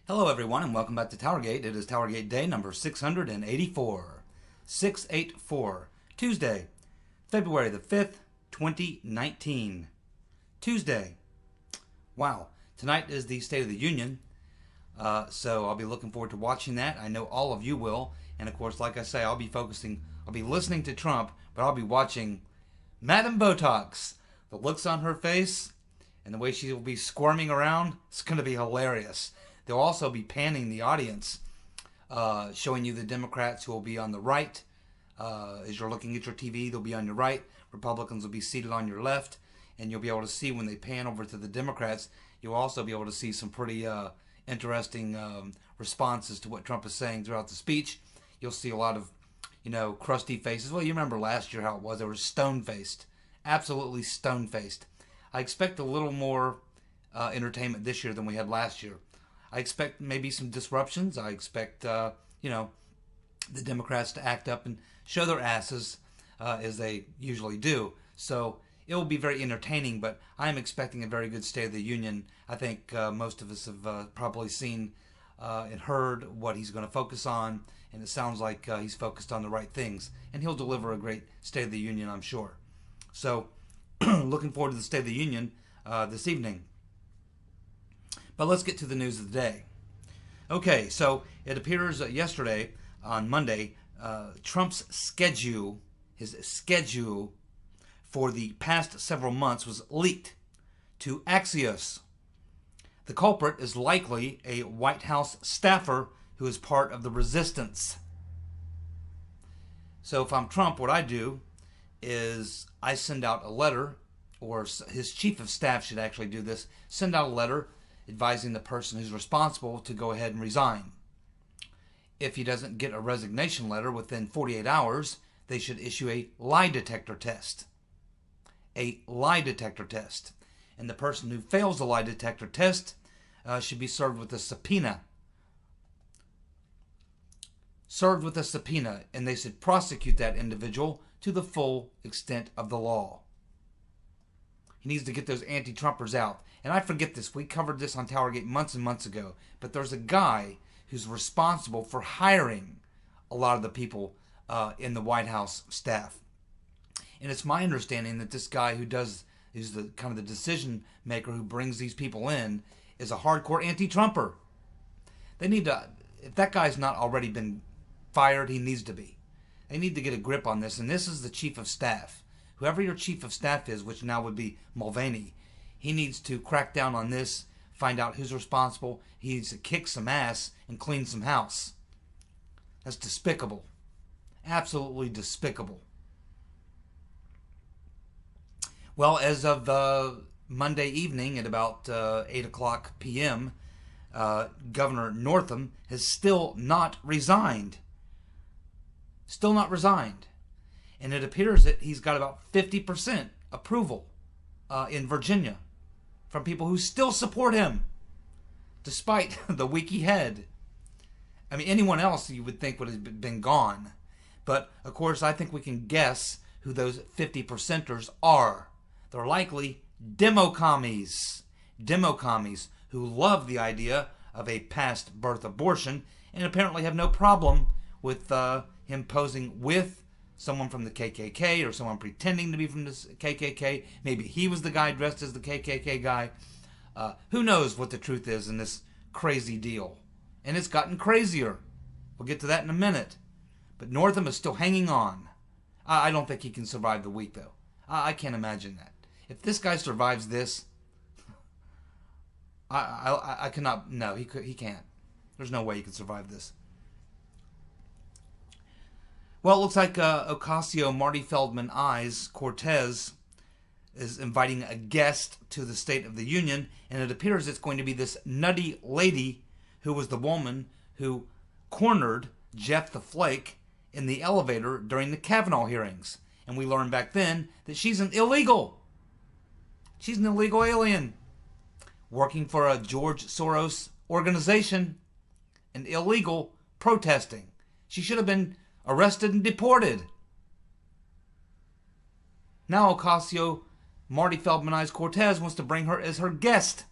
Hello everyone and welcome back to TowerGate. It is TowerGate day number 684. 684. Tuesday, February the 5th, 2019. Tuesday. Wow. Tonight is the State of the Union. So I'll be looking forward to watching that. I know all of you will. And of course, like I say, I'll be listening to Trump, but I'll be watching Madame Botox. The looks on her face and the way she will be squirming around, it's going to be hilarious. They'll also be panning the audience, showing you the Democrats who will be on the right. As you're looking at your TV, they'll be on your right. Republicans will be seated on your left. And you'll be able to see when they pan over to the Democrats, you'll also be able to see some pretty interesting responses to what Trump is saying throughout the speech. You'll see a lot of, crusty faces. Well, you remember last year how it was. They were stone-faced. Absolutely stone-faced. I expect a little more entertainment this year than we had last year. I expect maybe some disruptions. I expect, the Democrats to act up and show their asses as they usually do. So it will be very entertaining, but I am expecting a very good State of the Union. I think most of us have probably seen and heard what he's going to focus on, and it sounds like he's focused on the right things. And he'll deliver a great State of the Union, I'm sure. So looking forward to the State of the Union this evening. But let's get to the news of the day. Okay, so it appears yesterday, on Monday, Trump's schedule, his schedule for the past several months was leaked to Axios. The culprit is likely a White House staffer who is part of the resistance. So if I'm Trump, what I do is I send out a letter, or his chief of staff should actually do this, send out a letter advising the person who's responsible to go ahead and resign. If he doesn't get a resignation letter within 48 hours, they should issue a lie detector test. A lie detector test. And the person who fails the lie detector test should be served with a subpoena. Served with a subpoena, and they should prosecute that individual to the full extent of the law. He needs to get those anti-Trumpers out. And I forget this. We covered this on TowerGate months and months ago. But there's a guy who's responsible for hiring a lot of the people in the White House staff. And it's my understanding that this guy who's the kind of the decision maker who brings these people in, is a hardcore anti-Trumper. They need to, if that guy's not already been fired, he needs to be. They need to get a grip on this. And this is the chief of staff. Whoever your chief of staff is, which now would be Mulvaney, he needs to crack down on this, find out who's responsible. He needs to kick some ass and clean some house. That's despicable. Absolutely despicable. Well, as of Monday evening at about 8 o'clock p.m., Governor Northam has still not resigned. Still not resigned. And it appears that he's got about 50% approval in Virginia from people who still support him, despite the week he had. I mean, anyone else you would think would have been gone. But, of course, I think we can guess who those 50%ers are. They're likely demo-commies. Demo-commies who love the idea of a past-birth abortion and apparently have no problem with him posing with someone from the KKK or someone pretending to be from the KKK. Maybe he was the guy dressed as the KKK guy. Who knows what the truth is in this crazy deal. And it's gotten crazier. We'll get to that in a minute. But Northam is still hanging on. I don't think he can survive the week, though. I can't imagine that. If this guy survives this, I cannot. No, he can't. There's no way he can survive this. Well, it looks like Ocasio Marty Feldman Eyes Cortez is inviting a guest to the State of the Union, and it appears it's going to be this nutty lady who was the woman who cornered Jeff the Flake in the elevator during the Kavanaugh hearings. And we learned back then that she's an illegal. She's an illegal alien working for a George Soros organization, an illegal protesting. She should have been arrested and deported. Now Ocasio Marty Feldman Eyes Cortez wants to bring her as her guest.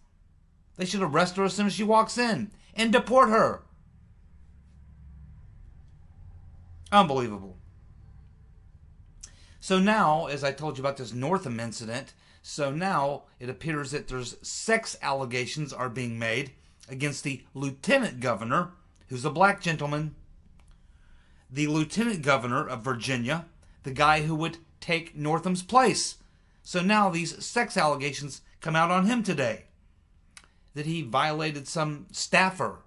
They should arrest her as soon as she walks in and deport her. Unbelievable. So now, as I told you about this Northam incident, so now it appears that there's sex allegations are being made against the lieutenant governor, who's a black gentleman. The lieutenant governor of Virginia, the guy who would take Northam's place. So now these sex allegations come out on him today. That he violated some staffer,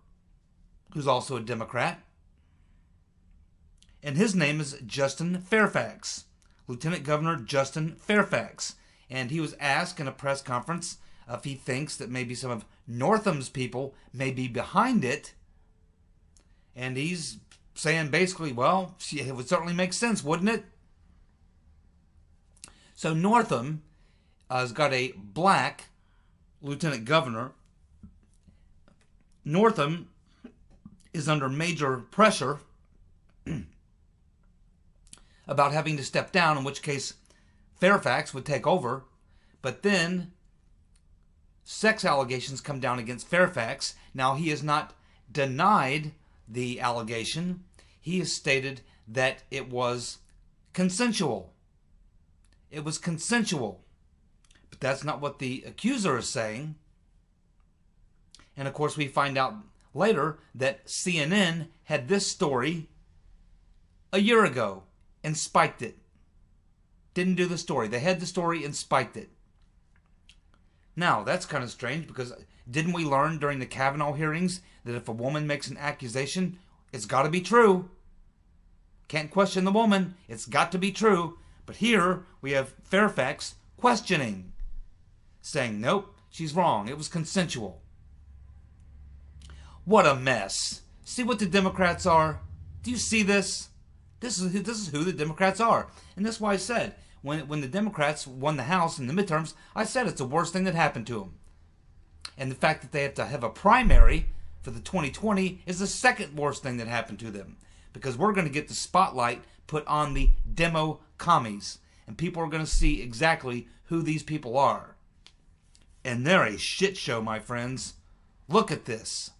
who's also a Democrat. And his name is Justin Fairfax. Lieutenant Governor Justin Fairfax. And he was asked in a press conference if he thinks that maybe some of Northam's people may be behind it. And he's saying basically, well, it would certainly make sense, wouldn't it? So Northam has got a black lieutenant governor. Northam is under major pressure about having to step down, in which case Fairfax would take over. But then sex allegations come down against Fairfax. Now, he has not denied the allegation. He has stated that it was consensual. It was consensual. But that's not what the accuser is saying. And of course, we find out later that CNN had this story a year ago and spiked it. Didn't do the story. They had the story and spiked it. Now, that's kind of strange, because didn't we learn during the Kavanaugh hearings that if a woman makes an accusation, it's got to be true? Can't question the woman. It's got to be true. But here we have Fairfax questioning, saying, nope, she's wrong. It was consensual. What a mess. See what the Democrats are? Do you see this? This is who the Democrats are. And that's why I said, when the Democrats won the House in the midterms, I said it's the worst thing that happened to them. And the fact that they have to have a primary for the 2020 is the second worst thing that happened to them. Because we're going to get the spotlight put on the demo commies. And people are going to see exactly who these people are. And they're a shit show, my friends. Look at this.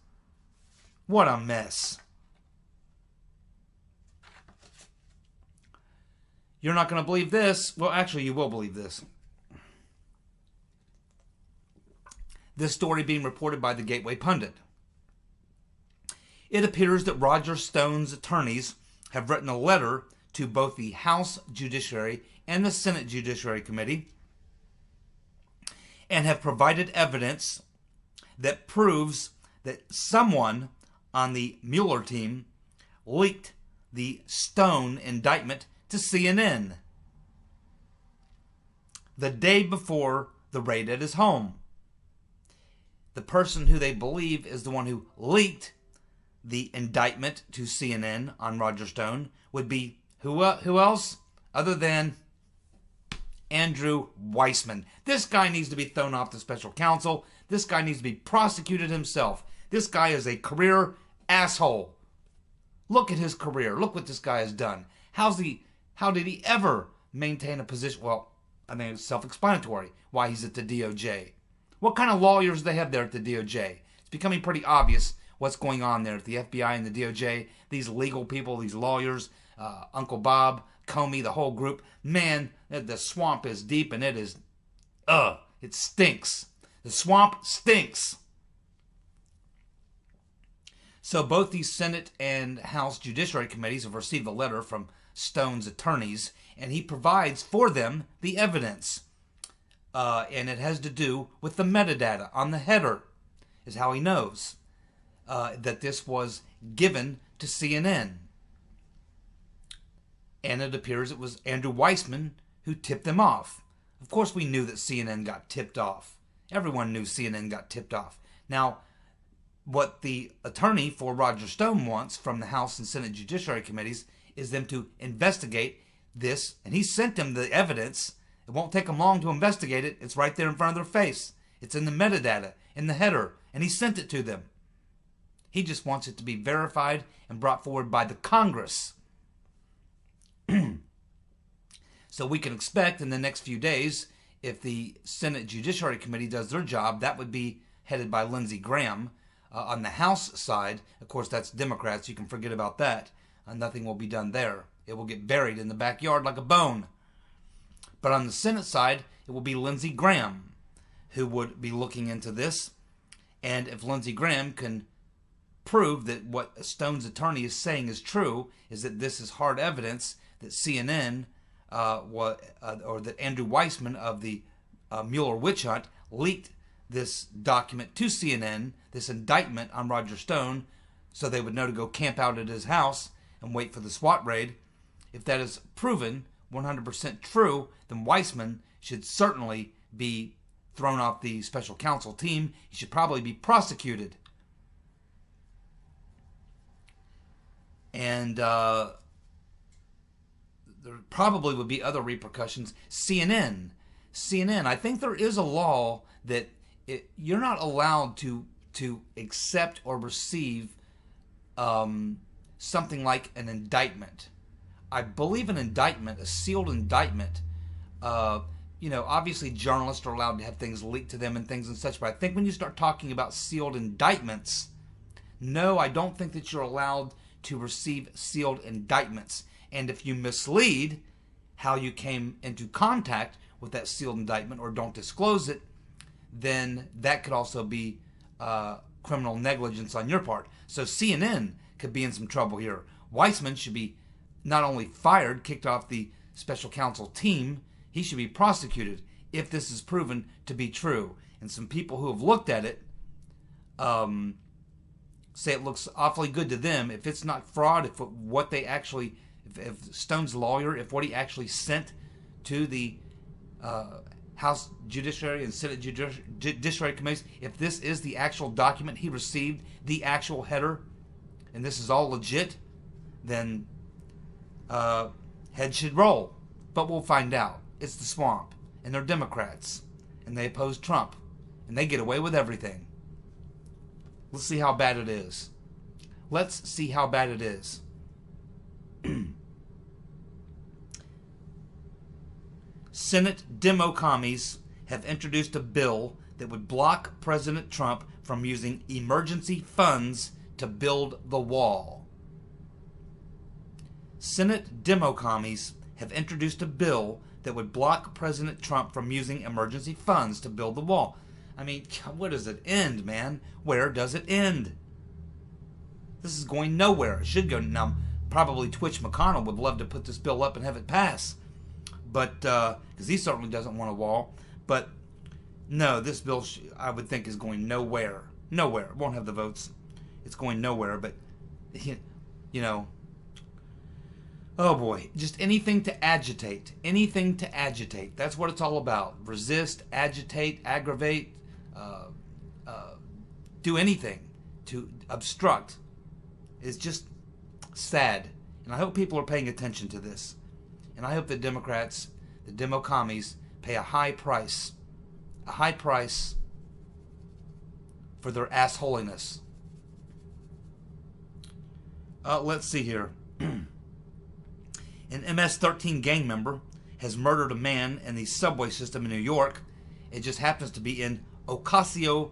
What a mess. You're not going to believe this. Well, actually, you will believe this. This story being reported by the Gateway Pundit. It appears that Roger Stone's attorneys have written a letter to both the House Judiciary and the Senate Judiciary Committee and have provided evidence that proves that someone on the Mueller team leaked the Stone indictment to CNN the day before the raid at his home. The person who they believe is the one who leaked the indictment to CNN on Roger Stone would be who else other than Andrew Weissman. This guy needs to be thrown off the special counsel. This guy needs to be prosecuted himself. This guy is a career asshole. Look at his career. Look what this guy has done. How did he ever maintain a position? Well, I think it's self-explanatory why he's at the DOJ. What kind of lawyers do they have there at the DOJ? It's becoming pretty obvious what's going on there at the FBI and the DOJ. These legal people, these lawyers, Uncle Bob, Comey, the whole group. Man, the swamp is deep and it stinks. The swamp stinks. So both the Senate and House Judiciary Committees have received a letter from Stone's attorneys, and he provides for them the evidence. And it has to do with the metadata on the header, is how he knows that this was given to CNN. And it appears it was Andrew Weissman who tipped them off. Of course we knew that CNN got tipped off. Everyone knew CNN got tipped off. Now, what the attorney for Roger Stone wants from the House and Senate Judiciary Committees is them to investigate this. And he sent them the evidence. It won't take them long to investigate it. It's right there in front of their face. It's in the metadata, in the header. And he sent it to them. He just wants it to be verified and brought forward by the Congress. So we can expect in the next few days, if the Senate Judiciary Committee does their job, that would be headed by Lindsey Graham. On the House side, of course, that's Democrats. You can forget about that. Nothing will be done there. It will get buried in the backyard like a bone. But on the Senate side, it will be Lindsey Graham who would be looking into this. And if Lindsey Graham can prove that what Stone's attorney is saying is true, is that this is hard evidence that CNN or that Andrew Weissman of the Mueller witch hunt leaked this document to CNN, this indictment on Roger Stone, so they would know to go camp out at his house and wait for the SWAT raid. If that is proven 100% true, then Weissman should certainly be thrown off the special counsel team. He should probably be prosecuted. And there probably would be other repercussions. CNN, I think there is a law that you're not allowed to accept or receive something like an indictment. I believe an indictment, a sealed indictment, obviously journalists are allowed to have things leaked to them and things and such, but I think when you start talking about sealed indictments, no, I don't think that you're allowed to receive sealed indictments. And if you mislead how you came into contact with that sealed indictment or don't disclose it, then that could also be criminal negligence on your part. So CNN could be in some trouble here. Weissman should be not only fired, kicked off the special counsel team, he should be prosecuted if this is proven to be true. And some people who have looked at it say it looks awfully good to them. If it's not fraud, if Stone's lawyer, if what he actually sent to the House Judiciary and Senate Judiciary Committees, if this is the actual document he received, the actual header, and this is all legit, then heads should roll. But we'll find out. It's the swamp, and they're Democrats, and they oppose Trump, and they get away with everything. Let's see how bad it is. Let's see how bad it is. Senate Demo commies have introduced a bill that would block President Trump from using emergency funds to build the wall. Senate Demo commies have introduced a bill that would block President Trump from using emergency funds to build the wall. I mean, where does it end, man? Where does it end? This is going nowhere. It should go. Now, probably Twitch McConnell would love to put this bill up and have it pass. But, because he certainly doesn't want a wall. But, no, this bill, I would think, is going nowhere. Nowhere. It won't have the votes. It's going nowhere. But, oh boy. Just anything to agitate. Anything to agitate. That's what it's all about. Resist, agitate, aggravate, do anything to obstruct. It's just sad. And I hope people are paying attention to this. And I hope the Democrats, the demo commies, pay a high price for their assholiness. Let's see here. An MS-13 gang member has murdered a man in the subway system in New York. It just happens to be in Ocasio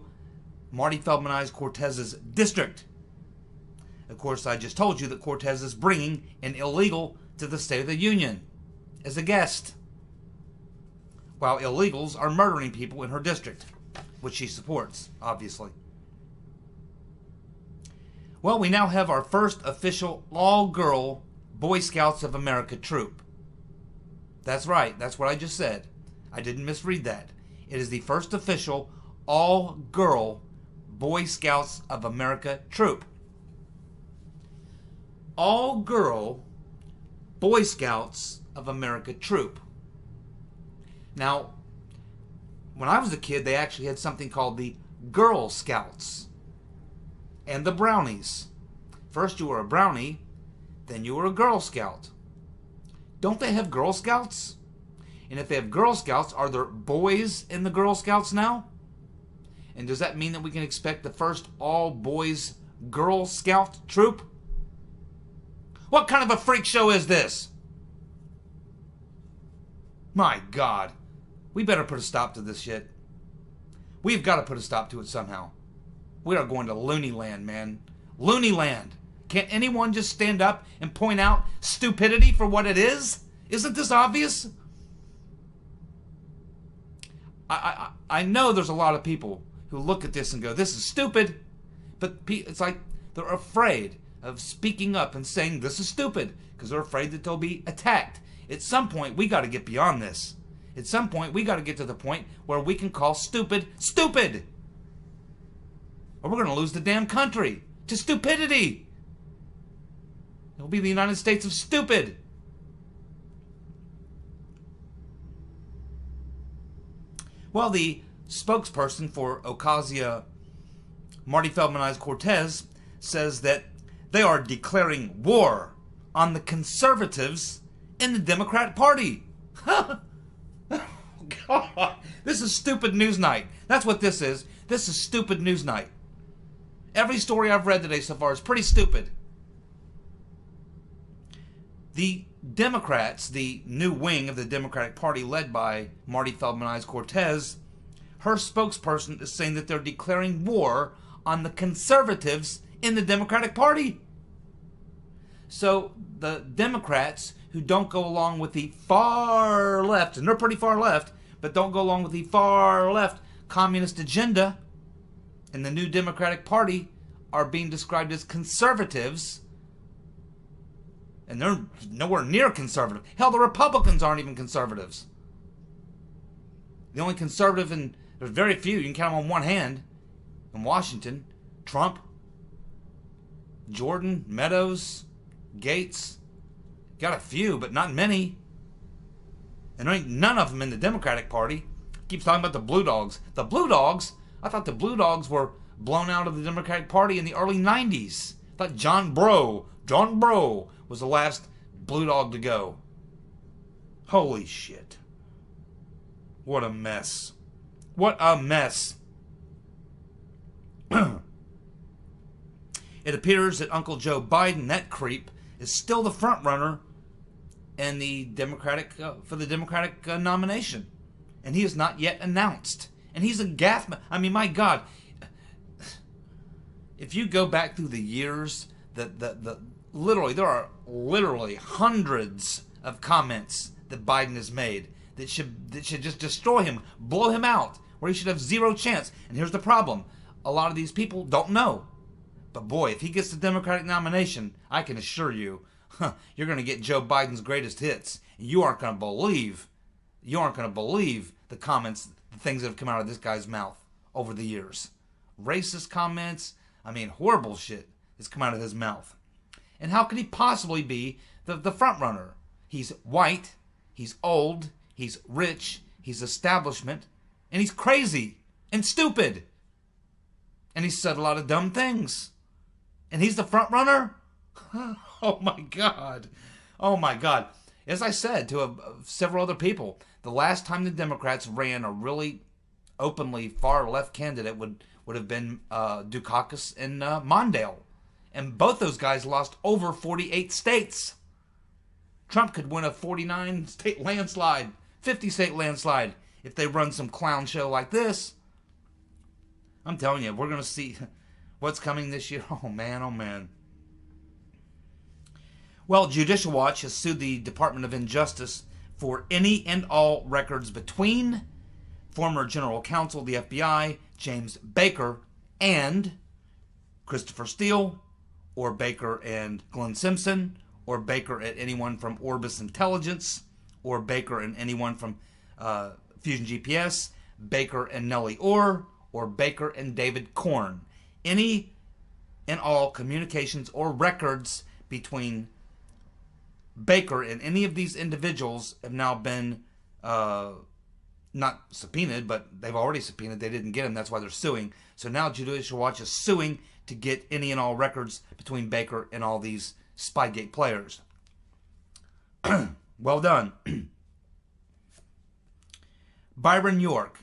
Marty Feldmanized Cortez's district. Of course, I just told you that Cortez is bringing an illegal to the State of the Union as a guest, while illegals are murdering people in her district, which she supports, obviously. Well, we now have our first official all-girl Boy Scouts of America troop. That's right, that's what I just said. I didn't misread that. It is the first official all-girl Boy Scouts of America troop. All-girl Boy Scouts of America troop. Now, when I was a kid, they actually had something called the Girl Scouts and the Brownies. First you were a Brownie, then you were a Girl Scout. Don't they have Girl Scouts? And if they have Girl Scouts, are there boys in the Girl Scouts now? And does that mean that we can expect the first all-boys Girl Scout troop? What kind of a freak show is this? My God. We better put a stop to this shit. We've got to put a stop to it somehow. We are going to loony land, man. Loony land. Can't anyone just stand up and point out stupidity for what it is? Isn't this obvious? I know there's a lot of people who look at this and go, this is stupid. But it's like they're afraid of speaking up and saying this is stupid because they're afraid that they'll be attacked. At some point, we got to get beyond this. At some point, we got to get to the point where we can call stupid, stupid. Or we're going to lose the damn country to stupidity. It'll be the United States of stupid. Well, the spokesperson for Ocasio Marty Feldman-Cortez says that they are declaring war on the conservatives in the Democrat Party. God, this is stupid news night. That's what this is. This is stupid news night. Every story I've read today so far is pretty stupid. The Democrats, the new wing of the Democratic Party led by Marty Feldman-Cortez, her spokesperson is saying that they're declaring war on the conservatives in the Democratic Party. So the Democrats who don't go along with the far left, and they're pretty far left, but don't go along with the far left communist agenda in the new Democratic Party are being described as conservatives. And they're nowhere near conservative. Hell, the Republicans aren't even conservatives. The only conservative, and there's very few, you can count them on one hand, in Washington: Trump, Jordan, Meadows, Gates. Got a few, but not many. And there ain't none of them in the Democratic Party. Keeps talking about the Blue Dogs. The Blue Dogs? I thought the Blue Dogs were blown out of the Democratic Party in the early 90s. I thought John Breaux was the last Blue Dog to go. Holy shit. What a mess. What a mess. It appears that Uncle Joe Biden, that creep, is still the front runner in the Democratic for the Democratic nomination, and he is not yet announced. And he's a gaffe. I mean, my God, if you go back through the years, literally there are literally hundreds of comments that Biden has made that should just destroy him, blow him out, where he should have zero chance. And here's the problem: a lot of these people don't know. But boy, if he gets the Democratic nomination, I can assure you, you're going to get Joe Biden's greatest hits. You aren't going to believe the comments, the things that have come out of this guy's mouth over the years. Racist comments, I mean, horrible shit has come out of his mouth. And how could he possibly be the front runner? He's white, he's old, he's rich, he's establishment, and he's crazy and stupid. And he's said a lot of dumb things. And he's the front runner? Oh my God. Oh my God. As I said to several other people, the last time the Democrats ran a really openly far left candidate would have been Dukakis and Mondale. And both those guys lost over 48 states. Trump could win a 49-state landslide, 50-state landslide, if they run some clown show like this. I'm telling you, we're going to see what's coming this year. Oh, man, oh, man. Well, Judicial Watch has sued the Department of Injustice for any and all records between former General Counsel of the FBI, James Baker, and Christopher Steele, or Baker and Glenn Simpson, or Baker and anyone from Orbis Intelligence, or Baker and anyone from Fusion GPS, Baker and Nellie Orr, or Baker and David Korn. Any and all communications or records between Baker and any of these individuals have now been not subpoenaed, but they've already subpoenaed. They didn't get them. That's why they're suing. So now Judicial Watch is suing to get any and all records between Baker and all these Spygate players. Well done. Byron York.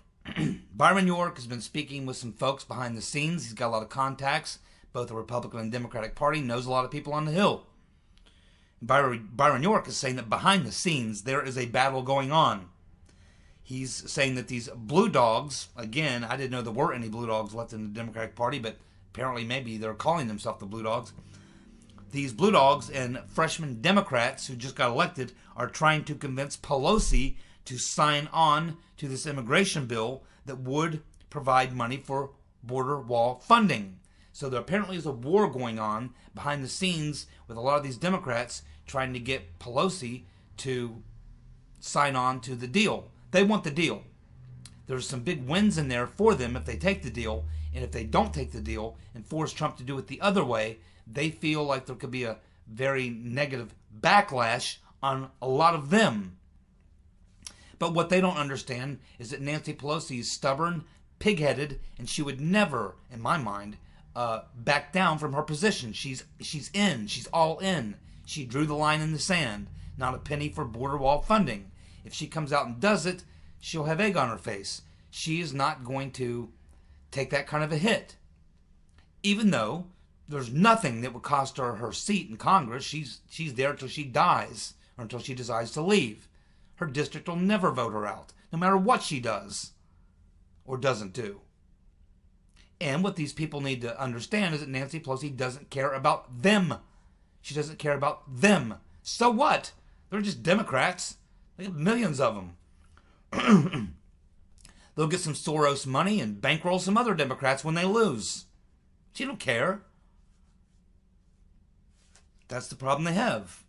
Byron York has been speaking with some folks behind the scenes. He's got a lot of contacts, both the Republican and Democratic Party, knows a lot of people on the Hill. Byron York is saying that behind the scenes there is a battle going on. He's saying that these blue dogs, again, I didn't know there were any blue dogs left in the Democratic Party, but apparently maybe they're calling themselves the blue dogs. These blue dogs and freshman Democrats who just got elected are trying to convince Pelosi to sign on to this immigration bill that would provide money for border wall funding. So there apparently is a war going on behind the scenes with a lot of these Democrats trying to get Pelosi to sign on to the deal. They want the deal. There's some big wins in there for them if they take the deal, and if they don't take the deal and force Trump to do it the other way, they feel like there could be a very negative backlash on a lot of them. But what they don't understand is that Nancy Pelosi is stubborn, pig-headed, and she would never, in my mind, back down from her position. She's in. She's all in. She drew the line in the sand. Not a penny for border wall funding. If she comes out and does it, she'll have egg on her face. She is not going to take that kind of a hit. Even though there's nothing that would cost her her seat in Congress. She's there until she dies or until she decides to leave. Her district will never vote her out, no matter what she does or doesn't do. And what these people need to understand is that Nancy Pelosi doesn't care about them. She doesn't care about them. So what? They're just Democrats. They have millions of them. They'll get some Soros money and bankroll some other Democrats when they lose. She don't care. That's the problem they have.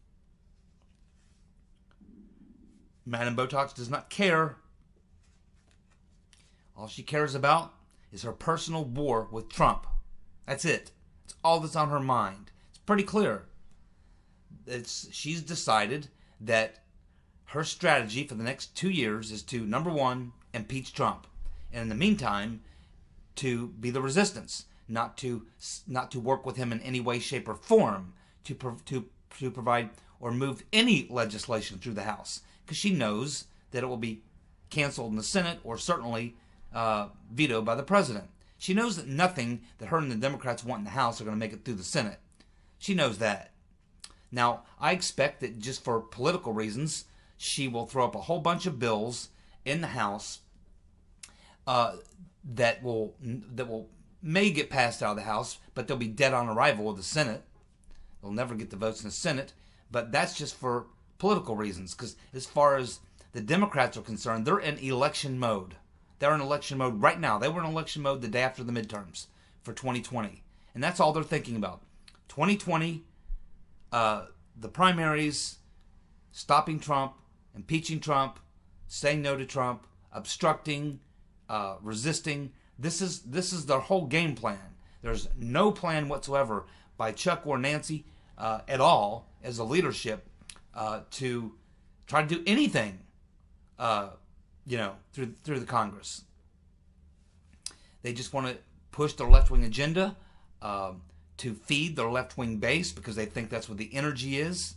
Madam Botox does not care. All she cares about is her personal war with Trump. That's it. It's all that's on her mind. It's pretty clear. She's decided that her strategy for the next 2 years is to, number one, impeach Trump. And in the meantime, to be the resistance. Not to work with him in any way, shape, or form to provide or move any legislation through the House. Because she knows that it will be canceled in the Senate or certainly vetoed by the president. She knows that nothing that her and the Democrats want in the House are going to make it through the Senate. She knows that. Now, I expect that just for political reasons, she will throw up a whole bunch of bills in the House that may get passed out of the House, but they'll be dead on arrival with the Senate. They'll never get the votes in the Senate, but that's just for political reasons, because as far as the Democrats are concerned, they're in election mode. They're in election mode right now. They were in election mode the day after the midterms for 2020, and that's all they're thinking about. 2020, the primaries, stopping Trump, impeaching Trump, saying no to Trump, obstructing, resisting. This is their whole game plan. There's no plan whatsoever by Chuck or Nancy at all as a leadership to try to do anything, through the Congress. They just want to push their left-wing agenda to feed their left-wing base because they think that's what the energy is.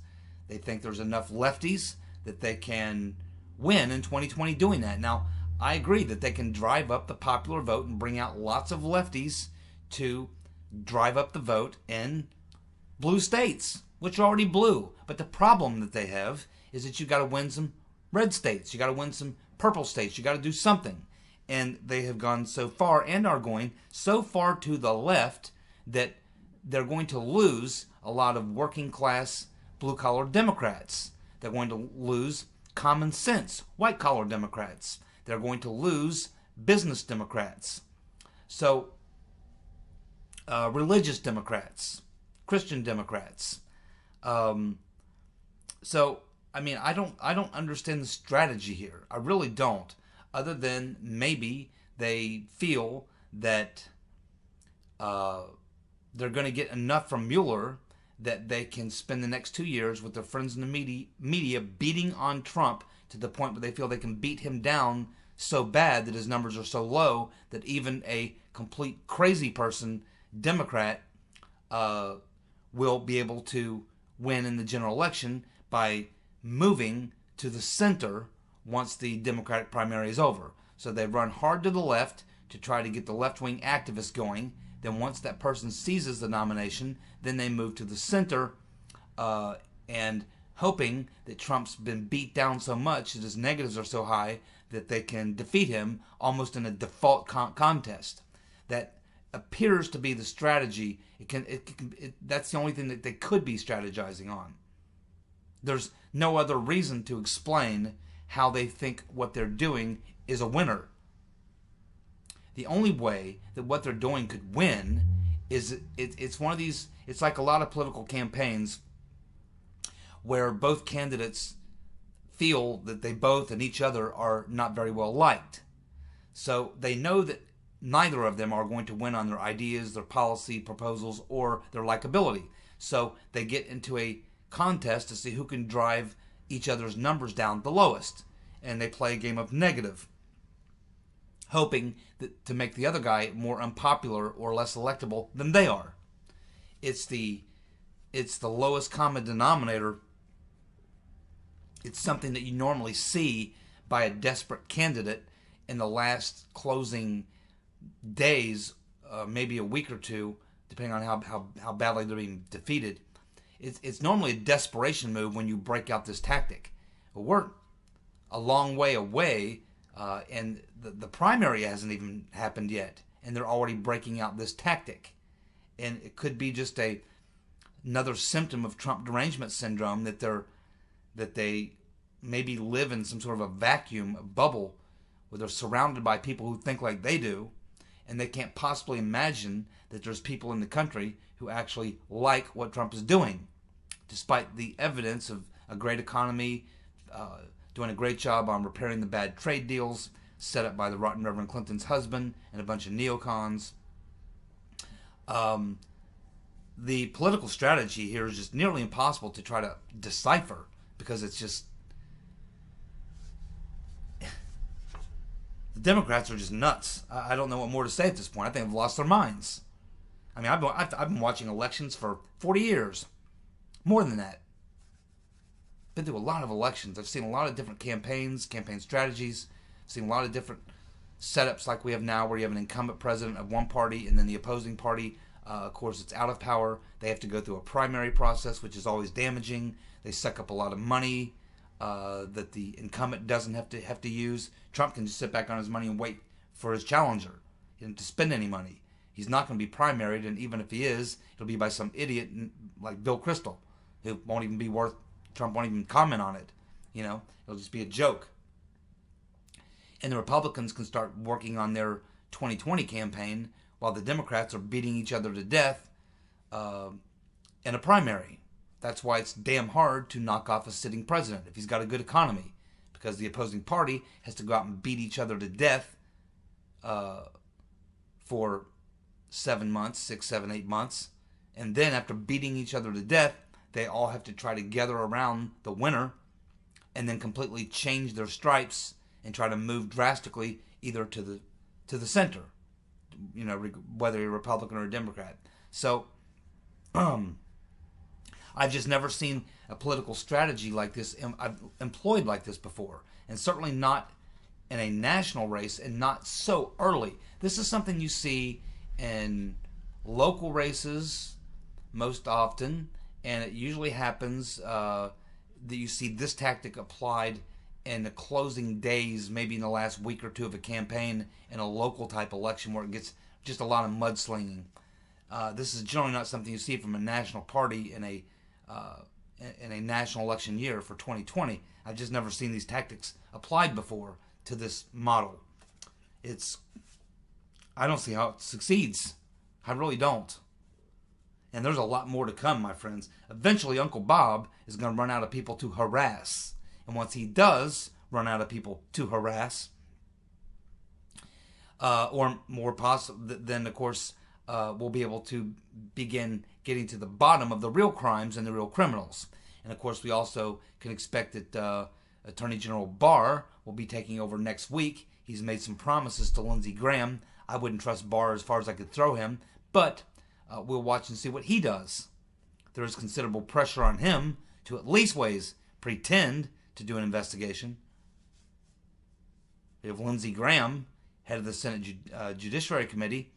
They think there's enough lefties that they can win in 2020 doing that. Now, I agree that they can drive up the popular vote and bring out lots of lefties to drive up the vote in blue states, which are already blue. But the problem that they have is that you got to win some red states. You got to win some purple states. You got to do something. And they have gone so far and are going so far to the left that they're going to lose a lot of working class blue-collar Democrats. They're going to lose common sense white-collar Democrats. They're going to lose business Democrats. So, religious Democrats, Christian Democrats. So, I mean, I don't understand the strategy here. I really don't. Other than maybe they feel that they're going to get enough from Mueller that they can spend the next 2 years with their friends in the media beating on Trump to the point where they feel they can beat him down so bad that his numbers are so low that even a complete crazy person, Democrat, will be able to win in the general election by moving to the center once the Democratic primary is over. So they run hard to the left to try to get the left-wing activists going. Then once that person seizes the nomination, then they move to the center and hoping that Trump's been beat down so much that his negatives are so high that they can defeat him almost in a default contest. That appears to be the strategy. That's the only thing that they could be strategizing on. There's no other reason to explain how they think what they're doing is a winner. The only way that what they're doing could win is it's one of these. It's like a lot of political campaigns where both candidates feel that they both and each other are not very well liked. So they know that neither of them are going to win on their ideas, their policy proposals, or their likability. So they get into a contest to see who can drive each other's numbers down the lowest. And they play a game of negative, hoping to make the other guy more unpopular or less electable than they are. It's the lowest common denominator. It's something that you normally see by a desperate candidate in the last closing days, maybe a week or two, depending on how badly they're being defeated. It's normally a desperation move when you break out this tactic. Well, we're a long way away, and the primary hasn't even happened yet, and they're already breaking out this tactic. And it could be just another symptom of Trump derangement syndrome, that they maybe live in some sort of a vacuum, a bubble, where they're surrounded by people who think like they do, and they can't possibly imagine that there's people in the country who actually like what Trump is doing, despite the evidence of a great economy, doing a great job on repairing the bad trade deals set up by the rotten Reverend Clinton's husband and a bunch of neocons. The political strategy here is just nearly impossible to try to decipher, because it's just, the Democrats are just nuts. I don't know what more to say at this point. I think they've lost their minds. I mean, I've been watching elections for 40 years. More than that. Been through a lot of elections. I've seen a lot of different campaigns, campaign strategies. I've seen a lot of different setups like we have now, where you have an incumbent president of one party and then the opposing party. Of course, it's out of power. They have to go through a primary process, which is always damaging. They suck up a lot of money that the incumbent doesn't have to use. Trump can just sit back on his money and wait for his challenger. He doesn't have to spend any money. He's not going to be primaried, and even if he is, it'll be by some idiot like Bill Kristol. It won't even be worth, Trump won't even comment on it. It'll just be a joke. And the Republicans can start working on their 2020 campaign while the Democrats are beating each other to death in a primary. That's why it's damn hard to knock off a sitting president if he's got a good economy, because the opposing party has to go out and beat each other to death for 7 months, 6, 7, 8 months. And then after beating each other to death, they all have to try to gather around the winner and then completely change their stripes and try to move drastically either to the center, whether you're a Republican or a Democrat. So I've just never seen a political strategy like this employed like this before, and certainly not in a national race, and not so early. This is something you see in local races most often, and it usually happens that you see this tactic applied in the closing days, maybe in the last week or two of a campaign in a local type election where it gets just a lot of mudslinging. This is generally not something you see from a national party in a national election year for 2020. I've just never seen these tactics applied before to this model. I don't see how it succeeds. I really don't. And there's a lot more to come, my friends. Eventually, Uncle Bob is going to run out of people to harass. And once he does run out of people to harass, or more possible, then of course we'll be able to begin getting to the bottom of the real crimes and the real criminals. And of course, we also can expect that Attorney General Barr will be taking over next week. He's made some promises to Lindsey Graham. I wouldn't trust Barr as far as I could throw him, but we'll watch and see what he does. There is considerable pressure on him to at least pretend to do an investigation. We have Lindsey Graham, head of the Senate Judiciary Committee.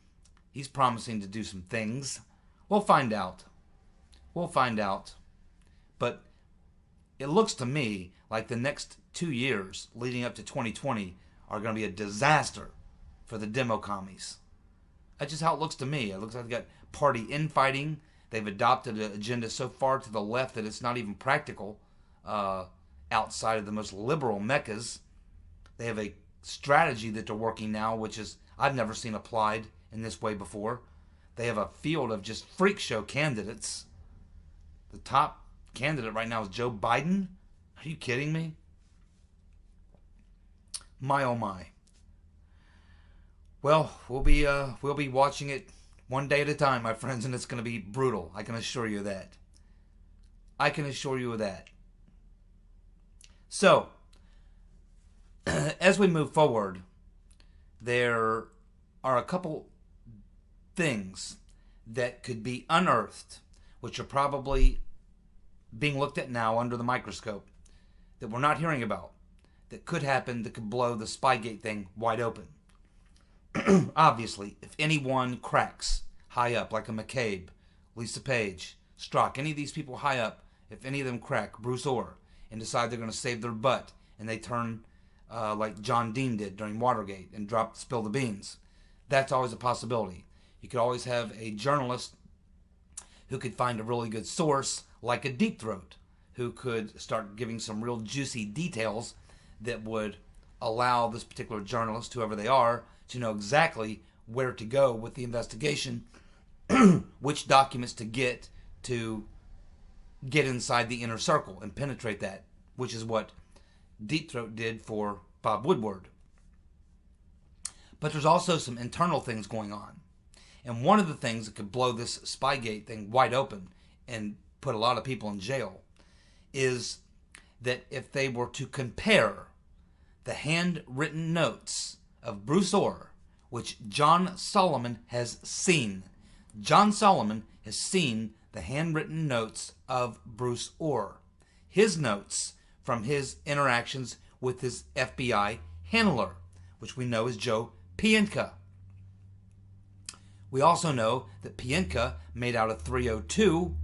He's promising to do some things. We'll find out. But it looks to me like the next 2 years leading up to 2020 are going to be a disaster for the demo commies. That's just how it looks to me. It looks like they've got party infighting. They've adopted an agenda so far to the left that it's not even practical outside of the most liberal meccas. They have a strategy that they're working now, which is I've never seen applied in this way before. They have a field of just freak show candidates. The top candidate right now is Joe Biden. Are you kidding me? My oh my. Well, we'll be watching it one day at a time, my friends, and it's going to be brutal. I can assure you that. I can assure you of that. So, as we move forward, there are a couple things that could be unearthed, which are probably being looked at now under the microscope, that we're not hearing about, that could happen, that could blow the Spygate thing wide open. Obviously, if anyone cracks high up, like a McCabe, Lisa Page, Strzok, any of these people high up, if any of them crack, Bruce Orr, and decide they're going to save their butt, and they turn like John Dean did during Watergate and spill the beans, that's always a possibility. You could always have a journalist who could find a really good source, like a Deep Throat, who could start giving some real juicy details that would allow this particular journalist, whoever they are, to know exactly where to go with the investigation, which documents to get inside the inner circle and penetrate that, which is what Deep Throat did for Bob Woodward. But there's also some internal things going on. And one of the things that could blow this Spygate thing wide open and put a lot of people in jail is that if they were to compare the handwritten notes of Bruce Orr, which John Solomon has seen. John Solomon has seen the handwritten notes of Bruce Orr. His notes from his interactions with his FBI handler, which we know is Joe Pientka. We also know that Pientka made out a 302,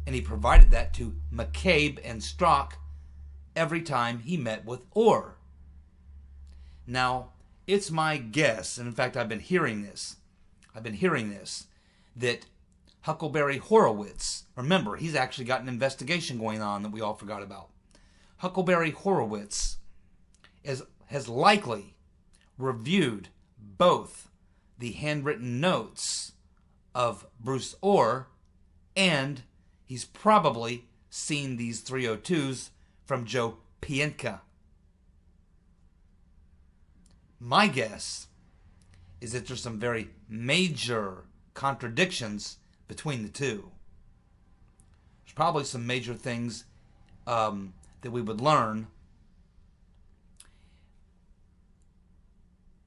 and he provided that to McCabe and Strzok every time he met with Orr. Now, it's my guess, and in fact I've been hearing this, that Huckleberry Horowitz, remember, he's actually got an investigation going on that we all forgot about. Huckleberry Horowitz has likely reviewed both the handwritten notes of Bruce Orr, and he's probably seen these 302s from Joe Pientka. My guess is that there's some very major contradictions between the two. There's probably some major things that we would learn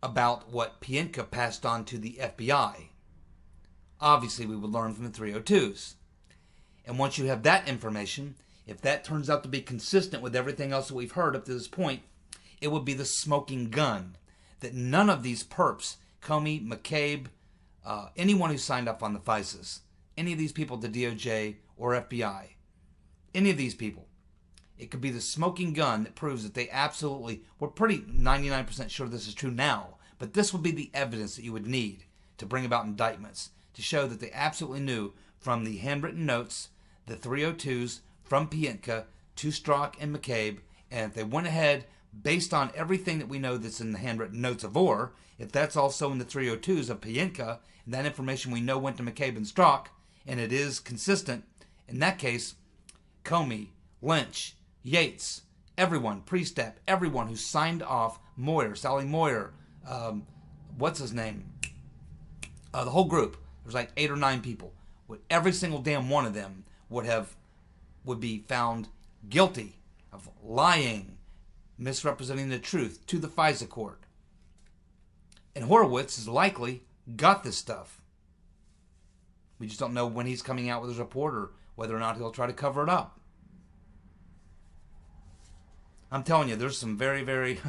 about what Pientka passed on to the FBI. Obviously, we would learn from the 302s. And once you have that information, if that turns out to be consistent with everything else that we've heard up to this point, it would be the smoking gun. That none of these perps, Comey, McCabe, anyone who signed up on the FISAs, any of these people at the DOJ or FBI, any of these people, it could be the smoking gun that proves that they absolutely, we're pretty 99% sure this is true now, but this would be the evidence that you would need to bring about indictments, to show that they absolutely knew from the handwritten notes, the 302s from Pientka to Strzok and McCabe, and if they went ahead based on everything that we know that's in the handwritten notes of Orr, if that's also in the 302s of Pientka, and that information we know went to McCabe and Strzok, and it is consistent, in that case, Comey, Lynch, Yates, everyone, Priestap, everyone who signed off, Moyer, Sally Moyer, what's his name? The whole group, there's like 8 or 9 people. Every single damn one of them would be found guilty of lying, misrepresenting the truth to the FISA court. And Horowitz has likely got this stuff. We just don't know when he's coming out with his report or whether or not he'll try to cover it up. I'm telling you, there's some very, very,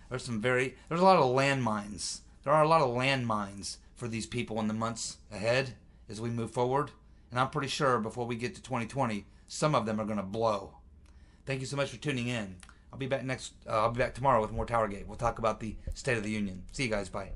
there's a lot of landmines. There are a lot of landmines for these people in the months ahead as we move forward. And I'm pretty sure before we get to 2020, some of them are going to blow. Thank you so much for tuning in. I'll be back tomorrow with more TowerGate. We'll talk about the State of the Union. See you guys. Bye.